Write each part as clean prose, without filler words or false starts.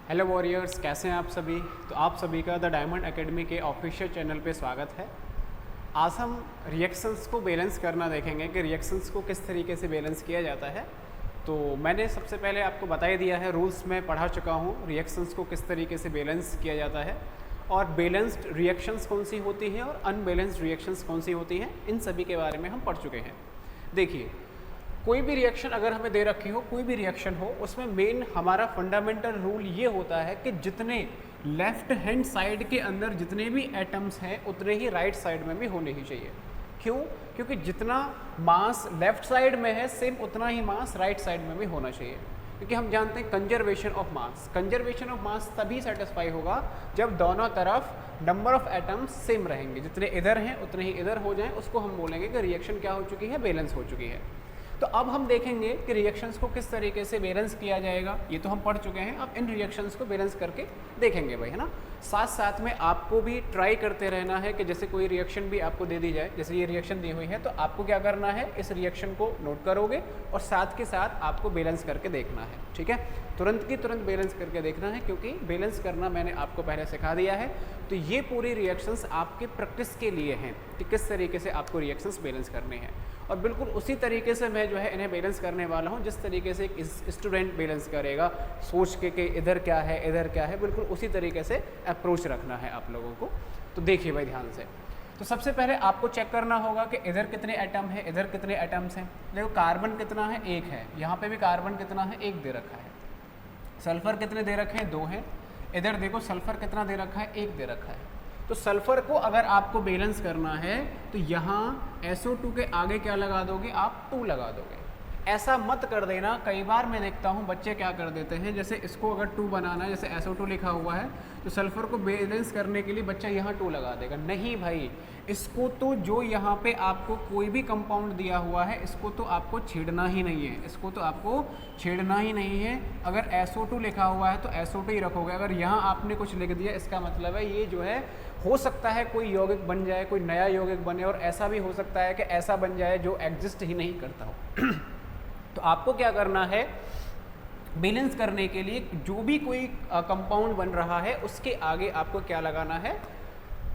Hello warriors, कैसे हैं आप सभी। तो आप सभी का द डायमंड एकेडमी के ऑफिशियल चैनल पे स्वागत है। आज हम रिएक्शंस को बैलेंस करना देखेंगे कि रिएक्शंस को किस तरीके से बैलेंस किया जाता है। तो मैंने सबसे पहले आपको बता ही दिया है, रूल्स में पढ़ा चुका हूँ रिएक्शंस को किस तरीके से बैलेंस किया जाता है और बैलेंस्ड रिएक्शंस कौन सी होती हैं और अनबैलेंस्ड रिएक्शंस कौन सी होती हैं, इन सभी के बारे में हम पढ़ चुके हैं। देखिए, कोई भी रिएक्शन अगर हमें दे रखी हो, कोई भी रिएक्शन हो, उसमें मेन हमारा फंडामेंटल रूल ये होता है कि जितने लेफ्ट हैंड साइड के अंदर जितने भी एटम्स हैं उतने ही राइट साइड में भी होने ही चाहिए। क्यों? क्योंकि जितना मास लेफ्ट साइड में है सेम उतना ही मास राइट साइड में भी होना चाहिए। क्योंकि हम जानते हैं conservation of mass, conservation of mass तभी सेटिस्फाई होगा जब दोनों तरफ नंबर ऑफ एटम्स सेम रहेंगे। जितने इधर हैं उतने ही इधर हो जाएं, उसको हम बोलेंगे कि रिएक्शन क्या हो चुकी है, बैलेंस हो चुकी है। तो अब हम देखेंगे कि रिएक्शंस को किस तरीके से बैलेंस किया जाएगा। ये तो हम पढ़ चुके हैं, अब इन रिएक्शंस को बैलेंस करके देखेंगे भाई, है ना। साथ साथ में आपको भी ट्राई करते रहना है कि जैसे कोई रिएक्शन भी आपको दे दी जाए, जैसे ये रिएक्शन दी हुई है, तो आपको क्या करना है, इस रिएक्शन को नोट करोगे और साथ के साथ आपको बैलेंस करके देखना है। ठीक है, तुरंत की तुरंत बैलेंस करके देखना है, क्योंकि बैलेंस करना मैंने आपको पहले सिखा दिया है। तो ये पूरी रिएक्शंस आपके प्रैक्टिस के लिए हैं कि किस तरीके से आपको रिएक्शंस बैलेंस करने हैं। और बिल्कुल उसी तरीके से मैं जो है इन्हें बैलेंस करने वाला हूँ जिस तरीके से एक स्टूडेंट बैलेंस करेगा, सोच के कि इधर क्या है इधर क्या है, बिल्कुल उसी तरीके से अप्रोच रखना है आप लोगों को। तो देखिए भाई ध्यान से। तो सबसे पहले आपको चेक करना होगा कि इधर कितने एटम है, इधर कितने एटम्स हैं। देखो, कार्बन कितना है, 1 है। यहाँ पे भी कार्बन कितना है, 1 दे रखा है। सल्फर कितने दे रखे हैं, 2 हैं। इधर देखो सल्फर कितना दे रखा है, 1 दे रखा है। तो सल्फर को अगर आपको बैलेंस करना है तो यहाँ SO2 के आगे क्या लगा दोगे आप, 2 लगा दोगे। ऐसा मत कर देना, कई बार मैं देखता हूँ बच्चे क्या कर देते हैं, जैसे इसको अगर 2 बनाना है, जैसे SO2 लिखा हुआ है, तो सल्फर को बैलेंस करने के लिए बच्चा यहाँ 2 लगा देगा। नहीं भाई, इसको तो जो यहाँ पे आपको कोई भी कंपाउंड दिया हुआ है इसको तो आपको छेड़ना ही नहीं है, इसको तो आपको छेड़ना ही नहीं है। अगर SO2 लिखा हुआ है तो SO2 ही रखोगे। अगर यहाँ आपने कुछ लिख दिया, इसका मतलब है ये जो है, हो सकता है कोई यौगिक बन जाए, कोई नया यौगिक बने, और ऐसा भी हो सकता है कि ऐसा बन जाए जो एग्जिस्ट ही नहीं करता हो। तो आपको क्या करना है, बैलेंस करने के लिए जो भी कोई कंपाउंड बन रहा है उसके आगे आपको क्या लगाना है,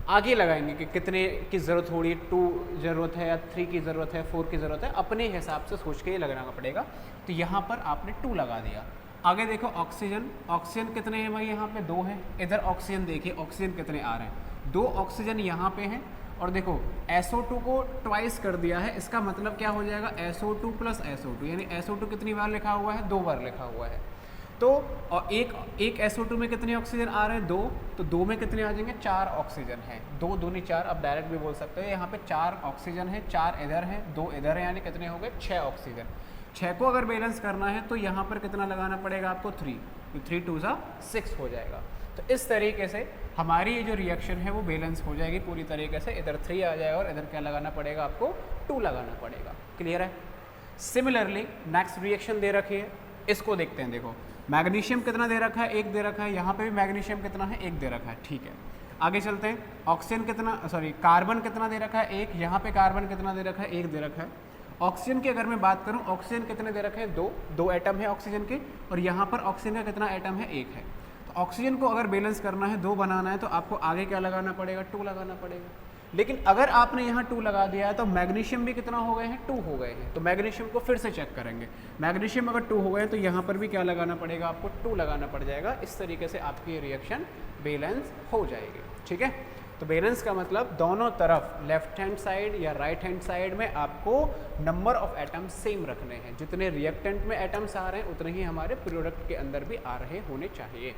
आगे लगाएंगे कि कितने की ज़रूरत हो रही है, 2 ज़रूरत है या 3 की ज़रूरत है, 4 की ज़रूरत है, अपने हिसाब से सोच के ही लगाना पड़ेगा। तो यहाँ पर आपने 2 लगा दिया। आगे देखो ऑक्सीजन, ऑक्सीजन कितने हैं भाई, यहाँ पे 2 हैं। इधर ऑक्सीजन देखिए, ऑक्सीजन कितने आ रहे हैं, 2 ऑक्सीजन यहाँ पे हैं। और देखो SO2 को ट्वाइस कर दिया है, इसका मतलब क्या हो जाएगा, SO2 प्लस SO2, यानी SO2 कितनी बार लिखा हुआ है, 2 बार लिखा हुआ है। तो और एक SO2 में कितने ऑक्सीजन आ रहे हैं, 2, तो 2 में कितने आ जाएंगे, 4 ऑक्सीजन है। 2 दूनी 4, अब डायरेक्ट भी बोल सकते हो, यहाँ पे 4 ऑक्सीजन है, 4 इधर है, 2 इधर है, यानी कितने हो गए, 6 ऑक्सीजन। 6 को अगर बैलेंस करना है तो यहाँ पर कितना लगाना पड़ेगा आपको, 3, तो 3 2 6 हो जाएगा। तो इस तरीके से हमारी ये जो रिएक्शन है वो बैलेंस हो जाएगी पूरी तरीके से। इधर 3 आ जाएगा और इधर क्या लगाना पड़ेगा आपको, 2 लगाना पड़ेगा। क्लियर है। सिमिलरली नेक्स्ट रिएक्शन दे रखी है, इसको देखते हैं। देखो मैग्नीशियम कितना दे रखा है, 1 दे रखा है। यहाँ पे भी मैग्नीशियम कितना है, 1 दे रखा है। ठीक है, आगे चलते हैं। ऑक्सीजन कितना, कार्बन कितना दे रखा है, 1। यहाँ पे कार्बन कितना दे रखा है, 1 दे रखा है। ऑक्सीजन की अगर मैं बात करूँ, ऑक्सीजन कितने दे रखे हैं, 2 एटम है ऑक्सीजन के, और यहाँ पर ऑक्सीजन का कितना एटम है, 1 है। तो ऑक्सीजन को अगर बैलेंस करना है, 2 बनाना है, तो आपको आगे क्या लगाना पड़ेगा, 2 लगाना पड़ेगा। लेकिन अगर आपने यहाँ 2 लगा दिया है तो मैग्नीशियम भी कितना हो गए हैं, 2 हो गए हैं। तो मैग्नीशियम को फिर से चेक करेंगे। मैग्नीशियम अगर 2 हो गए तो यहाँ पर भी क्या लगाना पड़ेगा आपको, 2 लगाना पड़ जाएगा। इस तरीके से आपकी रिएक्शन बैलेंस हो जाएगी। ठीक है, तो बैलेंस का मतलब दोनों तरफ लेफ्ट हैंड साइड या राइट हैंड साइड में आपको नंबर ऑफ एटम्स सेम रखने हैं। जितने रिएक्टेंट में एटम्स आ रहे हैं उतने ही हमारे प्रोडक्ट के अंदर भी आ रहे होने चाहिए।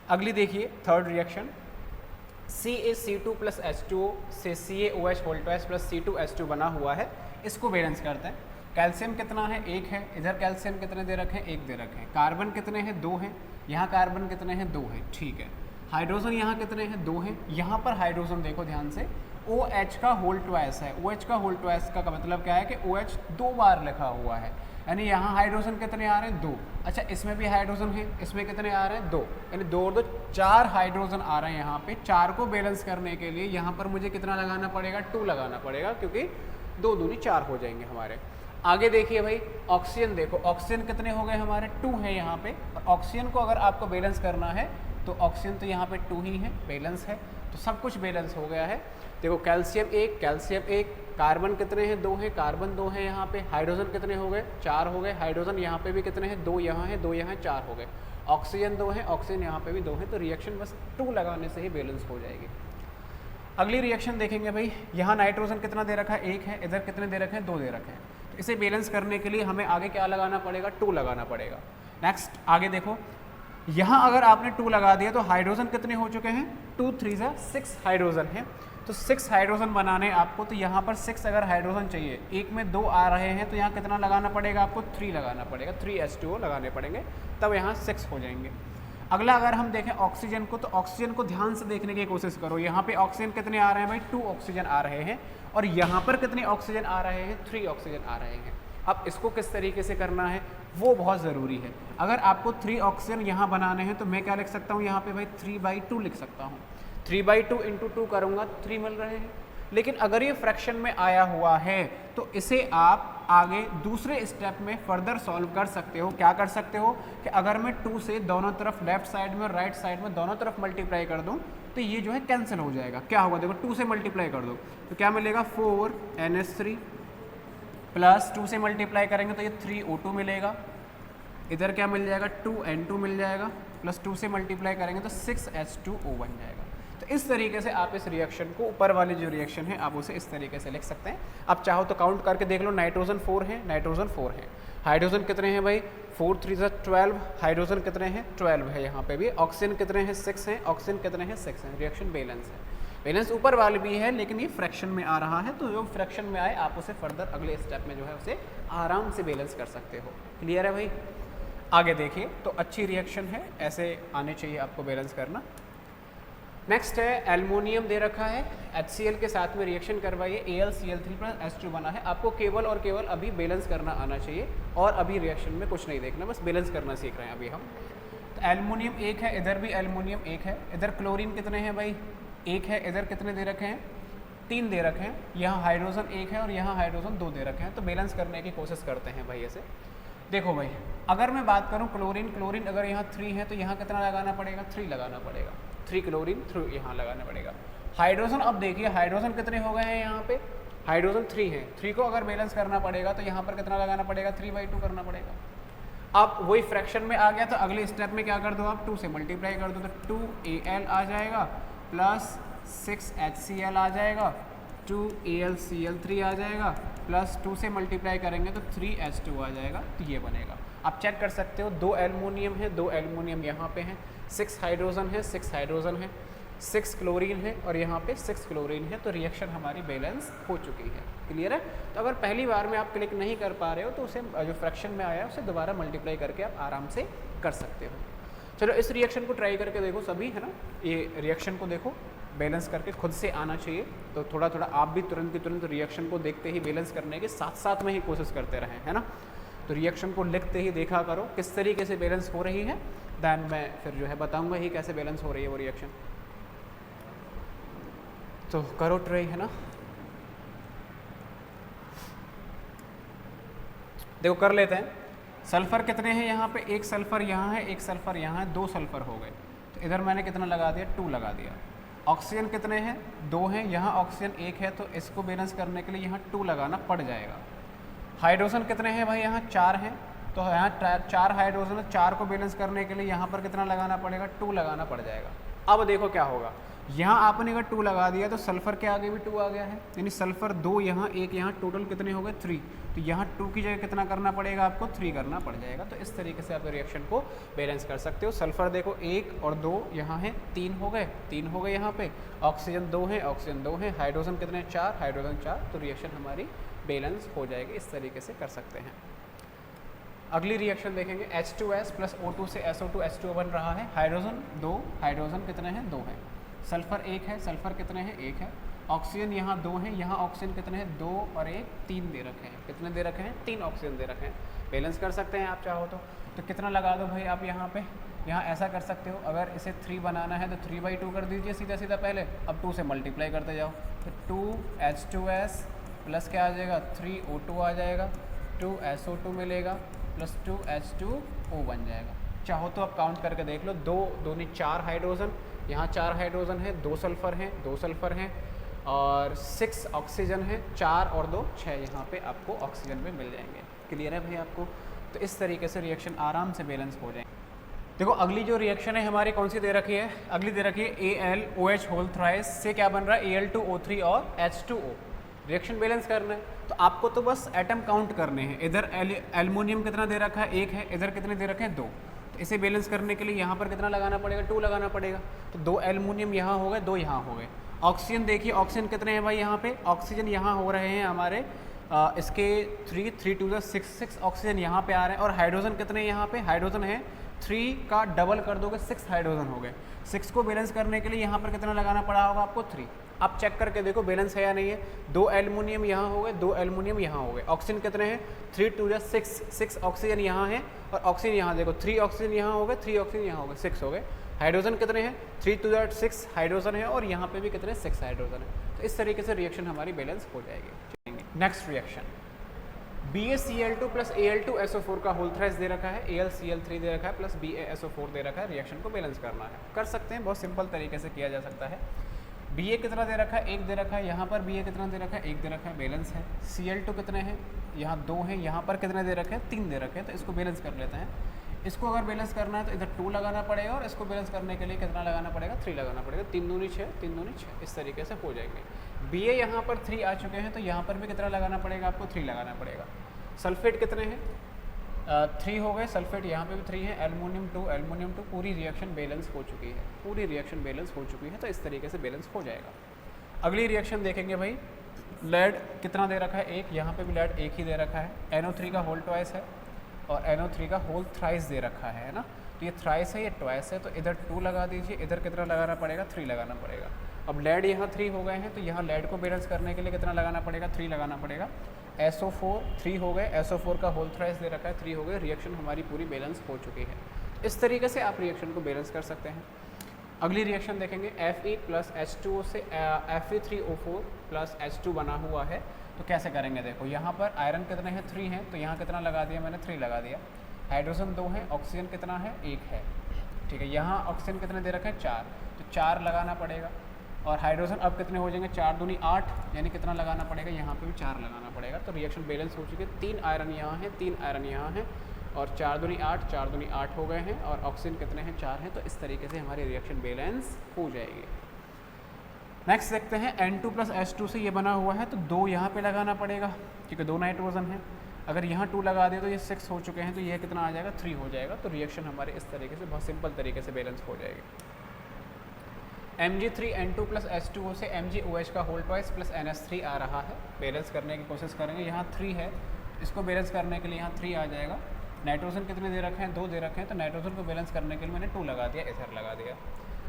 अगली देखिए, third reaction, CaC2 plus H2O से CaOH वोल्टोएस प्लस C2H2 बना हुआ है। इसको बैलेंस करते हैं। कैल्शियम कितना है, 1 है। इधर कैल्शियम कितने दे रखे हैं, 1 दे रखे हैं। कार्बन कितने हैं, 2 हैं। यहाँ कार्बन कितने हैं, 2 हैं। ठीक है, हाइड्रोजन यहाँ कितने हैं, 2 हैं। यहाँ पर हाइड्रोजन देखो ध्यान से, OH का होल ट्वाइस है। OH का होल ट्वाइस का मतलब क्या है कि OH 2 बार लिखा हुआ है, यानी यहाँ हाइड्रोजन कितने आ रहे हैं, 2। अच्छा, इसमें भी हाइड्रोजन है, इसमें कितने आ रहे हैं, 2, यानी 2 और 2 4 हाइड्रोजन आ रहे हैं यहाँ पे। 4 को बैलेंस करने के लिए यहाँ पर मुझे कितना लगाना पड़ेगा, 2 लगाना पड़ेगा, क्योंकि 2 दूनी 4 हो जाएंगे हमारे। आगे देखिए भाई, ऑक्सीजन देखो, ऑक्सीजन कितने हो गए हमारे, 2 है यहाँ पे। और ऑक्सीजन को अगर आपको बैलेंस करना है तो ऑक्सीजन तो यहाँ पे 2 ही है, बैलेंस है, तो सब कुछ बैलेंस हो गया है। देखो कैल्शियम 1, कार्बन कितने हैं, 2 है, कार्बन 2 है यहाँ पे। हाइड्रोजन कितने हो गए, 4 हो गए। हाइड्रोजन यहाँ पे भी कितने हैं, 2 यहाँ है, 2 यहाँ 4 हो गए। ऑक्सीजन 2 है, ऑक्सीजन यहाँ पे भी 2 है। तो रिएक्शन बस 2 लगाने से ही बैलेंस हो जाएगी। अगली रिएक्शन देखेंगे भाई, यहाँ नाइट्रोजन कितना दे रखा है, 1 है, इधर कितने दे रखे हैं, 2 दे रखे हैं। तो इसे बैलेंस करने के लिए हमें आगे क्या लगाना पड़ेगा, 2 लगाना पड़ेगा। नेक्स्ट आगे देखो, यहाँ अगर आपने 2 लगा दिया तो हाइड्रोजन कितने हो चुके हैं, 2 3 6 हाइड्रोजन है। तो 6 हाइड्रोजन बनाने आपको, तो यहाँ पर 6 अगर हाइड्रोजन चाहिए, एक में 2 आ रहे हैं, तो यहाँ कितना लगाना पड़ेगा आपको, 3 लगाना पड़ेगा, 3 H2O लगाने पड़ेंगे, तब यहाँ 6 हो जाएंगे। अगला अगर हम देखें ऑक्सीजन को, तो ऑक्सीजन को ध्यान से देखने की कोशिश करो। यहाँ पे ऑक्सीजन कितने आ रहे हैं भाई, 2 ऑक्सीजन आ रहे हैं। और यहाँ पर कितने ऑक्सीजन आ रहे हैं, 3 ऑक्सीजन आ रहे हैं। अब इसको किस तरीके से करना है वो बहुत ज़रूरी है। अगर आपको 3 ऑक्सीजन यहाँ बनाने हैं तो मैं क्या लिख सकता हूँ यहाँ पे भाई, 3/2 लिख सकता हूँ। 3/2 × 2 करूँगा 3 मिल रहे हैं। लेकिन अगर ये फ्रैक्शन में आया हुआ है तो इसे आप आगे दूसरे स्टेप में फर्दर सॉल्व कर सकते हो। क्या कर सकते हो कि अगर मैं 2 से दोनों तरफ, लेफ्ट साइड में और राइट साइड में दोनों तरफ मल्टीप्लाई कर दूं तो ये जो है कैंसिल हो जाएगा। क्या होगा, देखो 2 से मल्टीप्लाई कर दो तो क्या मिलेगा, 4NH3 प्लस 2 से मल्टीप्लाई करेंगे तो ये 3O2 मिलेगा। इधर क्या मिल जाएगा, 2N2 मिल जाएगा, प्लस 2 से मल्टीप्लाई करेंगे तो 6H2O बन जाएगा। तो इस तरीके से आप इस रिएक्शन को, ऊपर वाली जो रिएक्शन है आप उसे इस तरीके से लिख सकते हैं। आप चाहो तो काउंट करके देख लो, नाइट्रोजन 4 है, नाइट्रोजन 4 है। हाइड्रोजन कितने हैं भाई, 4 3 12, हाइड्रोजन कितने हैं, 12 है यहाँ पे भी। ऑक्सीजन कितने हैं, 6 हैं, ऑक्सीजन कितने हैं, 6 हैं। रिएक्शन बैलेंस है, बैलेंस ऊपर वाले भी है, लेकिन ये फ्रैक्शन में आ रहा है, तो जो फ्रैक्शन में आए आप उसे फर्दर अगले स्टेप में जो है उसे आराम से बैलेंस कर सकते हो। क्लियर है भाई। आगे देखिए, तो अच्छी रिएक्शन है, ऐसे आने चाहिए आपको बैलेंस करना। नेक्स्ट है एल्युमिनियम दे रखा है, HCl के साथ में रिएक्शन करवाइए, AlCl3 + H2 बना है। आपको केवल और केवल अभी बैलेंस करना आना चाहिए और अभी रिएक्शन में कुछ नहीं देखना, बस बैलेंस करना सीख रहे हैं अभी हम। तो एल्युमिनियम 1 है, इधर भी एल्युमिनियम 1 है। इधर क्लोरीन कितने हैं भाई, 1 है। इधर कितने दे रखे हैं, 3 दे रखे हैं। यहाँ हाइड्रोजन 1 है और यहाँ हाइड्रोजन 2 दे रखे हैं। तो बैलेंस करने की कोशिश करते हैं भाई ऐसे। देखो भाई, अगर मैं बात करूँ क्लोरीन अगर यहाँ 3 है तो यहाँ कितना लगाना पड़ेगा, 3 लगाना पड़ेगा। 3 क्लोरीन 3 यहाँ लगाना पड़ेगा। हाइड्रोजन, अब देखिए हाइड्रोजन कितने हो गए हैं यहाँ पे, हाइड्रोजन 3 है। 3 को अगर बैलेंस करना पड़ेगा तो यहाँ पर कितना लगाना पड़ेगा, 3/2 करना पड़ेगा। अब वही फ्रैक्शन में आ गया तो अगले स्टेप में क्या कर दो आप, 2 से मल्टीप्लाई कर दो तो 2Al आ जाएगा प्लस 6HCl आ जाएगा, 2AlCl3 आ जाएगा, प्लस 2 से मल्टीप्लाई करेंगे तो 3H2 आ जाएगा। तो ये बनेगा। आप चेक कर सकते हो, 2 एल्युमिनियम है, 2 एल्युमिनियम यहाँ पे हैं, 6 हाइड्रोजन है, 6 हाइड्रोजन है, 6 क्लोरीन है और यहाँ पे 6 क्लोरीन है। तो रिएक्शन हमारी बैलेंस हो चुकी है। क्लियर है। तो अगर पहली बार में आप क्लिक नहीं कर पा रहे हो तो उसे जो फ्रैक्शन में आया है उसे दोबारा मल्टीप्लाई करके आप आराम से कर सकते हो। चलो इस रिएक्शन को ट्राई करके देखो सभी, है ना। ये रिएक्शन को देखो, बैलेंस करके खुद से आना चाहिए। तो थोड़ा थोड़ा आप भी तुरंत की तुरंत रिएक्शन को देखते ही बैलेंस करने के साथ साथ में ही कोशिश करते रहें, है ना। तो रिएक्शन को लिखते ही देखा करो किस तरीके से बैलेंस हो रही है, दैन मैं फिर जो है बताऊंगा ही कैसे बैलेंस हो रही है वो रिएक्शन। तो करो ट्राई, है ना। देखो कर लेते हैं। सल्फ़र कितने हैं यहाँ पे, 1 सल्फ़र यहाँ है, 1 सल्फ़र यहाँ है, 2 सल्फ़र हो गए। तो इधर मैंने कितना लगा दिया, 2 लगा दिया। ऑक्सीजन कितने हैं, 2 हैं। यहाँ ऑक्सीजन 1 है, तो इसको बैलेंस करने के लिए यहाँ 2 लगाना पड़ जाएगा। हाइड्रोजन कितने हैं भाई, यहाँ 4 हैं। तो यहाँ 4 हाइड्रोजन, 4 को बैलेंस करने के लिए यहाँ पर कितना लगाना पड़ेगा, 2 लगाना पड़ जाएगा। अब देखो क्या होगा, यहाँ आपने अगर 2 लगा दिया तो सल्फ़र के आगे भी 2 आ गया है, यानी सल्फ़र 2 यहाँ, 1 यहाँ, टोटल कितने हो गए, 3। तो यहाँ 2 की जगह कितना करना पड़ेगा आपको, 3 करना पड़ जाएगा। तो इस तरीके से आप रिएक्शन को बैलेंस कर सकते हो। सल्फ़र देखो 1 और 2 यहाँ है, 3 हो गए, 3 हो गए यहाँ पे। ऑक्सीजन 2 है, ऑक्सीजन 2 है। हाइड्रोजन कितने, 4, हाइड्रोजन 4। तो रिएक्शन हमारी बैलेंस हो जाएगी। इस तरीके से कर सकते हैं। अगली रिएक्शन देखेंगे, H2S प्लस O2 से SO2 H2O बन रहा है। हाइड्रोजन 2, हाइड्रोजन कितने हैं, 2 हैं। सल्फ़र 1 है, सल्फ़र कितने हैं, 1 है। ऑक्सीजन यहाँ 2 हैं, यहाँ ऑक्सीजन कितने हैं, 2 और 1, 3 दे रखे हैं। कितने दे रखे हैं, 3 ऑक्सीजन दे रखे हैं। बैलेंस कर सकते हैं आप चाहो तो कितना लगा दो भाई आप यहाँ पे। यहाँ ऐसा कर सकते हो, अगर इसे 3 बनाना है तो 3/2 कर दीजिए सीधा सीधा पहले। अब 2 से मल्टीप्लाई करते जाओ तो 2H2S प्लस क्या आ जाएगा, 3O2 आ जाएगा, 2SO2 मिलेगा प्लस 2H2O बन जाएगा। चाहो तो आप काउंट करके देख लो, 2 दूनी 4 हाइड्रोजन, यहाँ 4 हाइड्रोजन है, 2 सल्फ़र हैं, 2 सल्फ़र हैं और 6 ऑक्सीजन है, 4 और 2 6 यहाँ पे आपको ऑक्सीजन में मिल जाएंगे। क्लियर है भाई आपको? तो इस तरीके से रिएक्शन आराम से बैलेंस हो जाएंगे। देखो अगली जो रिएक्शन है हमारी कौन सी दे रखी है, अगली दे रखी है AlOH होल थ्राइस से क्या बन रहा है Al2O3 और H2O। रिएक्शन बैलेंस करना है तो आपको तो बस एटम काउंट करने हैं। इधर एल्युमिनियम कितना दे रखा है, 1 है, इधर कितने दे रखे हैं, 2। तो इसे बैलेंस करने के लिए यहाँ पर कितना लगाना पड़ेगा, 2 लगाना पड़ेगा। तो 2 एल्युमिनियम यहाँ हो गए, 2 यहाँ हो गए। ऑक्सीजन देखिए, ऑक्सीजन कितने हैं भाई यहाँ पे, ऑक्सीजन यहाँ हो रहे हैं हमारे इसके 3 2 6 ऑक्सीजन यहाँ पे आ रहे हैं। और हाइड्रोजन कितने यहाँ पे, हाइड्रोजन है 3 का डबल कर दोगे 6 हाइड्रोजन हो गए। 6 को बैलेंस करने के लिए यहाँ पर कितना लगाना पड़ा होगा आपको, 3। आप चेक करके देखो बैलेंस है या नहीं है। 2 एल्युमिनियम यहाँ हो गए, 2 एल्युमिनियम यहाँ हो गए। ऑक्सीजन कितने हैं, 3 2 6 ऑक्सीजन यहाँ है और ऑक्सीजन यहाँ देखो 3 ऑक्सीजन यहाँ हो गए, 3 ऑक्सीजन यहाँ हो गए, 6 हो गए। हाइड्रोजन कितने हैं, 3 2 6 हाइड्रोजन है और यहाँ पे भी कितने 6 हाइड्रोजन है। तो इस तरीके से रिएक्शन हमारी बैलेंस हो जाएगी। Next reaction BaCl2 plus Al2SO4 का होल थ्राइस दे रखा है, AlCl3 दे रखा है प्लस BaSO4 दे रखा है। रिएक्शन को बैलेंस करना है, कर सकते हैं, बहुत सिंपल तरीके से किया जा सकता है। Ba कितना दे रखा है, 1 दे रखा है, यहाँ पर Ba कितना दे रखा है, 1 दे रखा है, बैलेंस है। Cl2 कितने हैं, यहाँ 2 हैं, यहाँ पर कितने दे रखे हैं, 3 दे रखे हैं। तो इसको बैलेंस कर लेते हैं। इसको अगर बैलेंस करना है तो इधर 2 लगाना पड़ेगा और इसको बैलेंस करने के लिए कितना लगाना पड़ेगा, 3 लगाना पड़ेगा। 3 दूनी 6, 3 दूनी 6, इस तरीके से हो जाएंगे। Ba यहाँ पर 3 आ चुके हैं तो यहाँ पर भी कितना लगाना पड़ेगा आपको, 3 लगाना पड़ेगा। सल्फेट कितने हैं, 3 हो गए, सल्फेट यहाँ पे भी 3 है। एल्युमिनियम 2, पूरी रिएक्शन बैलेंस हो चुकी है, पूरी रिएक्शन बैलेंस हो चुकी है। तो इस तरीके से बैलेंस हो जाएगा। अगली रिएक्शन देखेंगे भाई, लेड कितना दे रखा है, 1, यहाँ पे भी लेड 1 ही दे रखा है। NO3 का होल ट्वाइस है और NO3 का होल थ्राइस दे रखा है ना। तो ये थ्राइस है, ये ट्वाइस है, तो इधर 2 लगा दीजिए, इधर कितना लगाना पड़ेगा, 3 लगाना पड़ेगा। अब लेड यहाँ 3 हो गए हैं तो यहाँ लेड को बैलेंस करने के लिए कितना लगाना पड़ेगा, 3 लगाना पड़ेगा। SO4 3 हो गए, SO4 का होल थ्राइस दे रखा है, 3 हो गए। रिएक्शन हमारी पूरी बैलेंस हो चुकी है। इस तरीके से आप रिएक्शन को बैलेंस कर सकते हैं। अगली रिएक्शन देखेंगे, Fe प्लस H2O से Fe3O4 प्लस H2 बना हुआ है। तो कैसे करेंगे देखो, यहाँ पर आयरन कितने हैं, 3 हैं, तो यहाँ कितना लगा दिया मैंने, 3 लगा दिया। हाइड्रोजन 2 है, ऑक्सीजन कितना है, 1 है, ठीक है। यहाँ ऑक्सीजन कितने दे रखे हैं, 4, तो 4 लगाना पड़ेगा। और हाइड्रोजन अब कितने हो जाएंगे, 4 दूनी 8, यानी कितना लगाना पड़ेगा, यहाँ पे भी 4 लगाना पड़ेगा। तो रिएक्शन बैलेंस हो चुकी है। 3 आयरन यहाँ है, 3 आयरन यहाँ है और 4 दूनी 8, 4 दूनी 8 हो गए हैं और ऑक्सीजन कितने हैं, 4 हैं। तो इस तरीके से हमारी रिएक्शन बैलेंस हो जाएगी। नेक्स्ट देखते हैं, N2 प्लस H2 से ये बना हुआ है तो 2 यहाँ पे लगाना पड़ेगा क्योंकि 2 नाइट्रोजन है। अगर यहाँ 2 लगा दे तो ये 6 हो चुके हैं, तो ये कितना आ जाएगा, 3 हो जाएगा। तो रिएक्शन हमारे इस तरीके से बहुत सिंपल तरीके से बैलेंस हो जाएगी। Mg3N2 प्लस H2O से MgOH का होल ट्वाइस प्लस NH3 आ रहा है। बैलेंस करने की कोशिश करेंगे। यहाँ 3 है, इसको बैलेंस करने के लिए यहाँ 3 आ जाएगा। नाइट्रोजन कितने दे रखे हैं, 2 दे रखे हैं, तो नाइट्रोजन को बैलेंस करने के लिए मैंने 2 लगा दिया, इधर लगा दिया।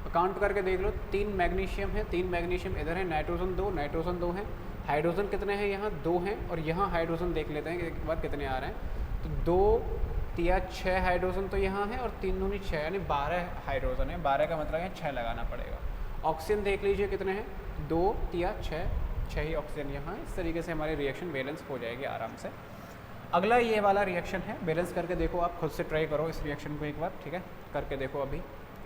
तो काउंट करके देख लो, 3 मैग्नीशियम है, 3 मैग्नीशियम इधर है, नाइट्रोजन 2 है। हाइड्रोजन कितने हैं, यहाँ 2 हैं और यहाँ हाइड्रोजन देख लेते हैं एक बार कितने आ रहे हैं। तो 2 या 6 हाइड्रोजन तो यहाँ है और 3 दूनी 6, यानी 12 हाइड्रोजन है। 12 का मतलब है 6 लगाना पड़ेगा। ऑक्सीजन देख लीजिए कितने हैं, 2 या 6 ही ऑक्सीजन यहाँ है। इस तरीके से हमारी रिएक्शन बैलेंस हो जाएगी आराम से। अगला ये वाला रिएक्शन है, बैलेंस करके देखो, आप खुद से ट्राई करो इस रिएक्शन को एक बार, ठीक है, करके देखो अभी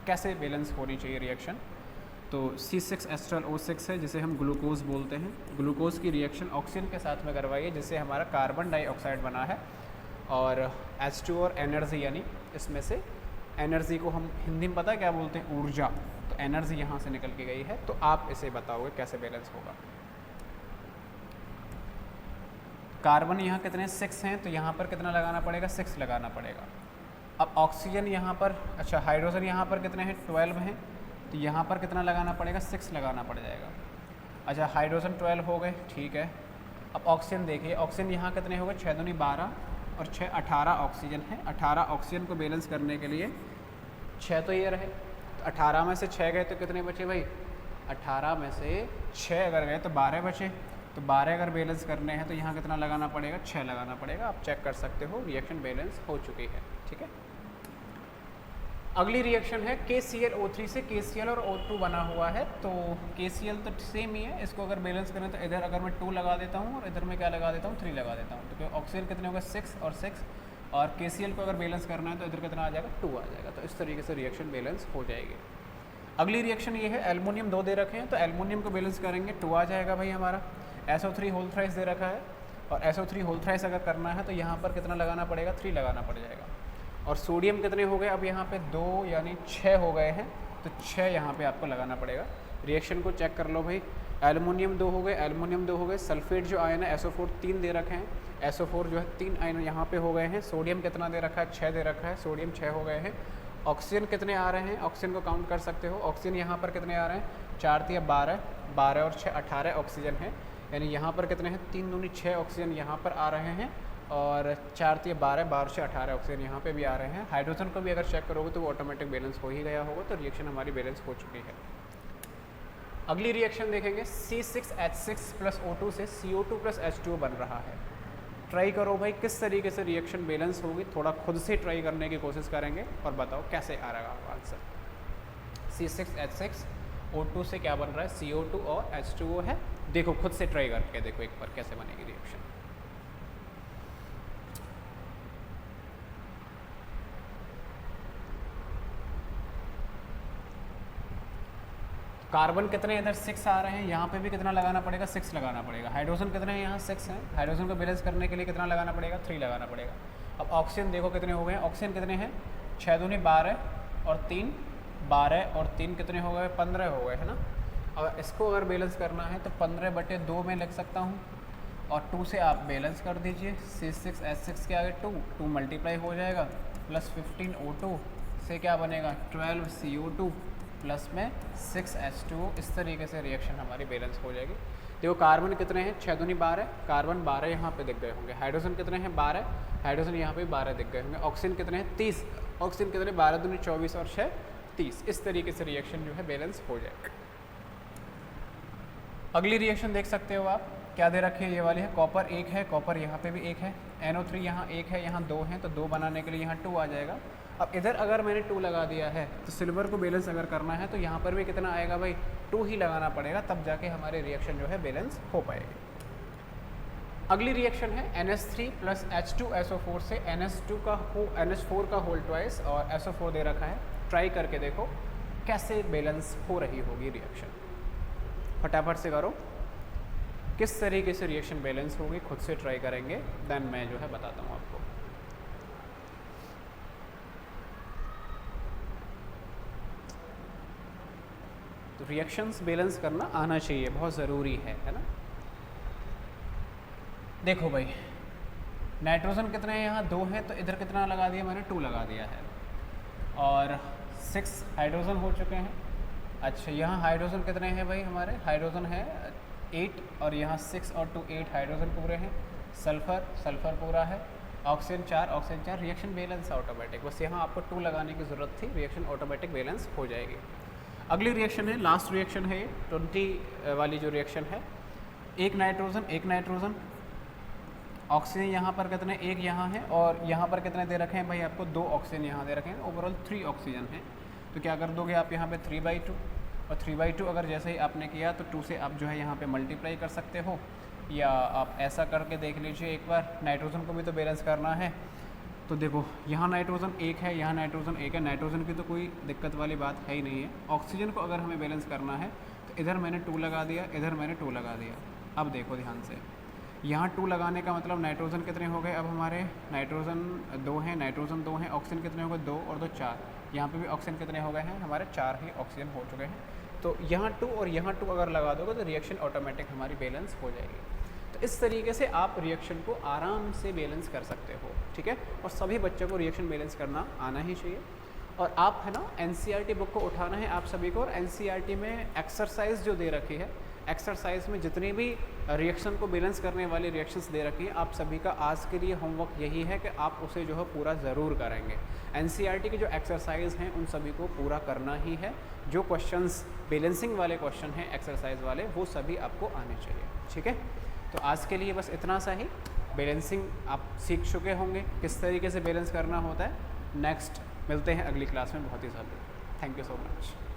कैसे बैलेंस होनी चाहिए रिएक्शन। तो C6 एस्ट्रल O6 है जिसे हम ग्लूकोज बोलते हैं। ग्लूकोज की रिएक्शन ऑक्सीजन के साथ में करवाइए जिससे हमारा कार्बन डाइऑक्साइड बना है और H2 और एनर्जी, यानी इसमें से एनर्जी को हम हिंदी में पता क्या बोलते हैं, ऊर्जा। तो एनर्जी यहाँ से निकल के गई है। तो आप इसे बताओगे कैसे बैलेंस होगा। कार्बन यहाँ कितने 6 हैं, तो यहाँ पर कितना लगाना पड़ेगा, 6 लगाना पड़ेगा। अब ऑक्सीजन यहाँ पर, अच्छा हाइड्रोजन यहाँ पर कितने हैं, 12 हैं, तो यहाँ पर कितना लगाना पड़ेगा, 6 लगाना पड़ जाएगा। अच्छा हाइड्रोजन 12 हो गए, ठीक है। अब ऑक्सीजन देखिए, ऑक्सीजन यहाँ कितने हो गए, 6 दूनी 12 और 6 18 ऑक्सीजन है। 18 ऑक्सीजन को बैलेंस करने के लिए 6 तो ये रहे, तो 18 में से 6 गए तो कितने बचे भाई, 18 में से 6 अगर गए तो 12 बचे। तो 12 अगर बैलेंस करने हैं तो यहाँ कितना लगाना पड़ेगा, 6 लगाना पड़ेगा। आप चेक कर सकते हो, रिएक्शन बैलेंस हो चुकी है, ठीक है। अगली रिएक्शन है KClO3 से KCl और O2 बना हुआ है। तो KCl तो सेम ही है, इसको अगर बैलेंस करें तो इधर अगर मैं 2 लगा देता हूँ और इधर मैं क्या लगा देता हूँ 3 लगा देता हूँ, तो ऑक्सीजन कितने होगा 6 और 6, और KCl को अगर बैलेंस करना है तो इधर कितना आ जाएगा 2 आ जाएगा। तो इस तरीके से रिएक्शन बैलेंस हो जाएगी। अगली रिएक्शन ये है, एल्युमिनियम 2 दे रखे हैं तो एल्युमिनियम को बैलेंस करेंगे 2 आ जाएगा भाई हमारा। SO3 होल थ्राइस दे रखा है और SO3 होल थ्राइस अगर करना है तो यहाँ पर कितना लगाना पड़ेगा 3 लगाना पड़ जाएगा। और सोडियम कितने हो गए अब यहाँ पे 2 यानी 6 हो गए हैं, तो 6 यहाँ पे आपको लगाना पड़ेगा। रिएक्शन को चेक कर लो भाई, एल्युमिनियम 2 हो गए, एल्युमिनियम 2 हो गए, सल्फेट जो आयन है SO4 3 दे रखे हैं, SO4 जो है 3 आयन यहाँ पे हो गए हैं। सोडियम कितना दे रखा है 6 दे रखा है, सोडियम 6 हो गए हैं। ऑक्सीजन कितने आ रहे हैं, ऑक्सीजन को काउंट कर सकते हो। ऑक्सीजन यहाँ पर कितने आ रहे हैं 4 या 12, 12 और 6 18 ऑक्सीजन है, यानी यहाँ पर कितने हैं 3 दूनी 6 ऑक्सीजन यहाँ पर आ रहे हैं, और 4 या 12, 12 से 18 ऑक्सीजन यहाँ पे भी आ रहे हैं। हाइड्रोजन को भी अगर चेक करोगे तो वो ऑटोमेटिक बैलेंस हो ही गया होगा, तो रिएक्शन हमारी बैलेंस हो चुकी है। अगली रिएक्शन देखेंगे C6H6 प्लस O2 से CO2 प्लस H2O बन रहा है। ट्राई करो भाई किस तरीके से रिएक्शन बैलेंस होगी, थोड़ा खुद से ट्राई करने की कोशिश करेंगे और बताओ कैसे आ रहा है आंसर। C6H6 O2 से क्या बन रहा है CO2 और H2O है, देखो खुद से ट्राई करके देखो एक बार कैसे बनेगी रिएक्शन। कार्बन कितने इधर 6 आ रहे हैं, यहाँ पे भी कितना लगाना पड़ेगा 6 लगाना पड़ेगा। हाइड्रोजन कितने हैं यहाँ 6 हैं, हाइड्रोजन को बैलेंस करने के लिए कितना लगाना पड़ेगा 3 लगाना पड़ेगा। अब ऑक्सीजन देखो कितने हो गए हैं, ऑक्सीजन कितने हैं 6 दूनी 12 और 3 12 और 3 कितने हो गए 15 हो गए है ना। अब इसको अगर बैलेंस करना है तो 15/2 में लिख सकता हूँ, और 2 से आप बैलेंस कर दीजिए। C6H6 के आगे 2 मल्टीप्लाई हो जाएगा, प्लस 15 O2 से क्या बनेगा 12 CO2 प्लस में 6 H2O। इस तरीके से रिएक्शन हमारी बैलेंस हो जाएगी। देखो कार्बन कितने हैं 6 दूनी 12, कार्बन 12 यहाँ पे दिख गए होंगे। हाइड्रोजन कितने हैं 12, हाइड्रोजन यहाँ पे 12 दिख गए होंगे। ऑक्सीजन कितने हैं 30, ऑक्सीजन कितने 12 दूनी 24 और 6 30। इस तरीके से रिएक्शन जो है बैलेंस हो जाएगा। अगली रिएक्शन देख सकते हो आप, क्या दे रखी है ये वाली है, कॉपर 1 है, कॉपर यहाँ पे भी 1 है, NO3 यहाँ 1 है, यहाँ 2 हैं, तो 2 बनाने के लिए यहाँ 2 आ जाएगा। अब इधर अगर मैंने 2 लगा दिया है तो सिल्वर को बैलेंस अगर करना है तो यहाँ पर भी कितना आएगा भाई 2 ही लगाना पड़ेगा, तब जाके हमारे रिएक्शन जो है बैलेंस हो पाएगी। अगली रिएक्शन है NH3 प्लस H2SO4 से NH4 का होल ट्वाइस और SO4 दे रखा है। ट्राई करके देखो कैसे बैलेंस हो रही होगी रिएक्शन, फटाफट से करो किस तरीके से रिएक्शन बैलेंस होगी, खुद से ट्राई करेंगे, देन मैं जो है बताता हूँ आपको। तो रिएक्शंस बैलेंस करना आना चाहिए, बहुत ज़रूरी है ना। देखो भाई नाइट्रोजन कितने हैं यहाँ 2 हैं, तो इधर कितना लगा दिया मैंने 2 लगा दिया है, और 6 हाइड्रोजन हो चुके हैं। अच्छा यहाँ हाइड्रोजन कितने हैं भाई हमारे, हाइड्रोजन है 8 और यहाँ 6 और 2 8 हाइड्रोजन पूरे हैं। सल्फर पूरा है। ऑक्सीजन 4 रिएक्शन बैलेंस ऑटोमेटिक, बस यहाँ आपको 2 लगाने की ज़रूरत थी, रिएक्शन ऑटोमेटिक बैलेंस हो जाएगी। अगली रिएक्शन है, लास्ट रिएक्शन है ये 20 वाली जो रिएक्शन है, एक नाइट्रोजन ऑक्सीजन यहाँ पर कितने 1 यहाँ है, और यहाँ पर कितने दे रखे हैं भाई आपको 2 ऑक्सीजन यहाँ दे रखे हैं, ओवरऑल 3 ऑक्सीजन है। तो क्या कर दोगे आप यहाँ पे 3/2, और 3/2 अगर जैसे ही आपने किया तो 2 से आप जो है यहाँ पे मल्टीप्लाई कर सकते हो, या आप ऐसा करके देख लीजिए एक बार। नाइट्रोजन को भी तो बैलेंस करना है, तो देखो यहाँ नाइट्रोजन 1 है, यहाँ नाइट्रोजन 1 है, नाइट्रोजन की तो कोई दिक्कत वाली बात है ही नहीं है। ऑक्सीजन को अगर हमें बैलेंस करना है तो इधर मैंने 2 लगा दिया, इधर मैंने 2 लगा दिया। अब देखो ध्यान से, यहाँ 2 लगाने का मतलब नाइट्रोजन कितने हो गए अब हमारे, नाइट्रोजन 2 हैं, नाइट्रोजन 2 हैं, ऑक्सीजन कितने हो गए 2 और 2 4, यहाँ पे भी ऑक्सीजन कितने हो गए हैं हमारे 4 ही ऑक्सीजन हो चुके हैं। तो यहाँ 2 और यहाँ 2 अगर लगा दोगे तो रिएक्शन ऑटोमेटिक हमारी बैलेंस हो जाएगी। तो इस तरीके से आप रिएक्शन को आराम से बैलेंस कर सकते हो, ठीक है। और सभी बच्चों को रिएक्शन बैलेंस करना आना ही चाहिए। और आप है ना NCERT बुक को उठाना है आप सभी को, और NCERT में एक्सरसाइज जो दे रखी है, एक्सरसाइज में जितनी भी रिएक्शन को बैलेंस करने वाली रिएक्शंस दे रखी है, आप सभी का आज के लिए होमवर्क यही है कि आप उसे जो है पूरा ज़रूर करेंगे। NCERT की जो एक्सरसाइज हैं उन सभी को पूरा करना ही है। जो क्वेश्चंस बैलेंसिंग वाले क्वेश्चन हैं एक्सरसाइज वाले, वो सभी आपको आने चाहिए, ठीक है। तो आज के लिए बस इतना सा ही। बैलेंसिंग आप सीख चुके होंगे किस तरीके से बैलेंस करना होता है। नेक्स्ट मिलते हैं अगली क्लास में बहुत ही जल्दी। Thank you so much.